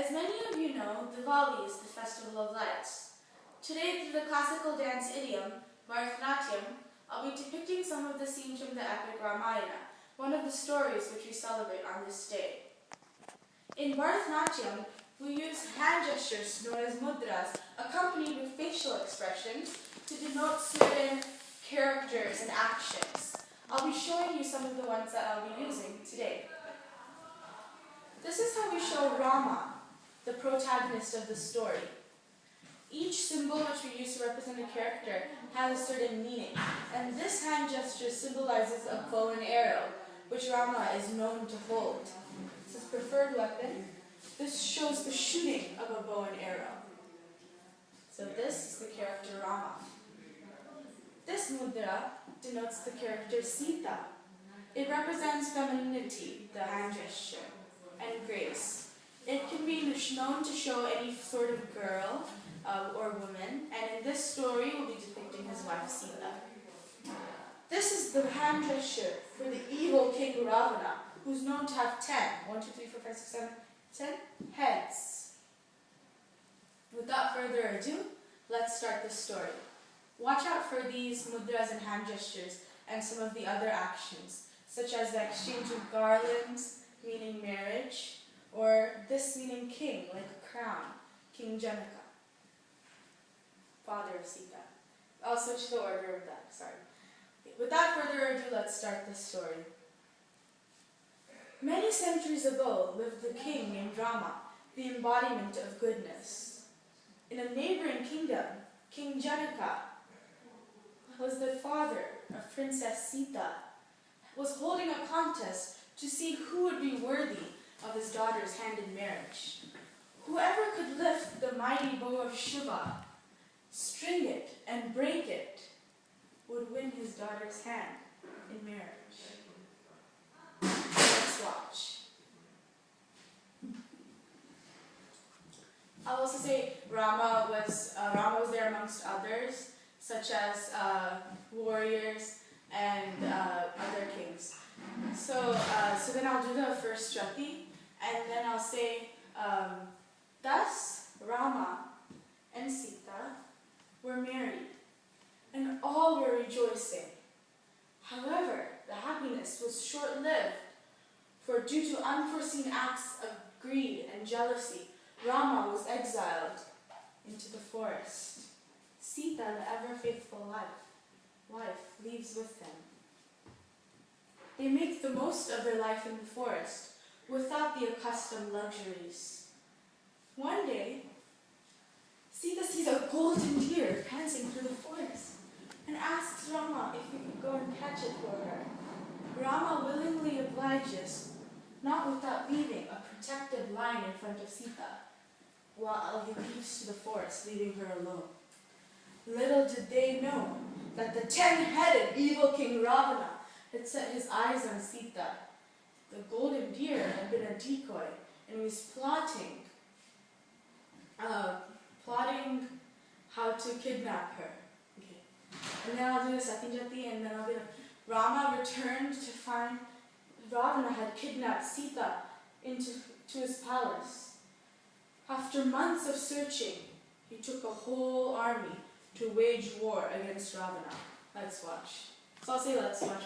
As many of you know, Diwali is the festival of lights. Today, through the classical dance idiom, Bharatanatyam, I'll be depicting some of the scenes from the epic Ramayana, one of the stories which we celebrate on this day. In Bharatanatyam, we use hand gestures known as mudras, accompanied with facial expressions to denote certain characters and actions. I'll be showing you some of the ones that I'll be using today. This is how we show Rama, the protagonist of the story. Each symbol which we use to represent a character has a certain meaning, and this hand gesture symbolizes a bow and arrow, which Rama is known to hold. It's his preferred weapon. This shows the shooting of a bow and arrow. So this is the character Rama. This mudra denotes the character Sita. It represents femininity, the hand gesture, and grace. It can be known to show any sort of girl or woman, and in this story we'll be depicting his wife Sita. This is the hand gesture for the evil king Ravana, who's known to have 10 heads. Without further ado, let's start the story. Watch out for these mudras and hand gestures and some of the other actions, such as the exchange of garlands, meaning marriage, or this meaning king, like a crown, King Janaka, father of Sita. I'll switch the order of that, sorry. Without further ado, let's start this story. Many centuries ago lived the king named Rama, the embodiment of goodness. In a neighboring kingdom, King Janaka was the father of Princess Sita, was holding a contest to see who would be worthy of his daughter's hand in marriage. Whoever could lift the mighty bow of Shiva, string it and break it, would win his daughter's hand in marriage. Let's watch. I'll also say Rama was there amongst others, such as warriors and other kings. So then I'll do the first Jati, and then I'll say, thus Rama and Sita were married, and all were rejoicing. However, the happiness was short-lived, for due to unforeseen acts of greed and jealousy, Rama was exiled into the forest. Sita, the ever-faithful wife, leaves with him. They make the most of their life in the forest, without the accustomed luxuries. One day, Sita sees a golden deer prancing through the forest, and asks Rama if he could go and catch it for her. Rama willingly obliges, not without leaving a protective line in front of Sita, while he leaves to the forest, leaving her alone. Little did they know that the 10-headed evil king Ravana had set his eyes on Sita. The golden deer had been a decoy, and he was plotting how to kidnap her. Okay. And then I'll do the second Jati, and then I'll be like, Rama returned to find Ravana had kidnapped Sita to his palace. After months of searching, he took a whole army to wage war against Ravana. Let's watch. So I'll say let's watch.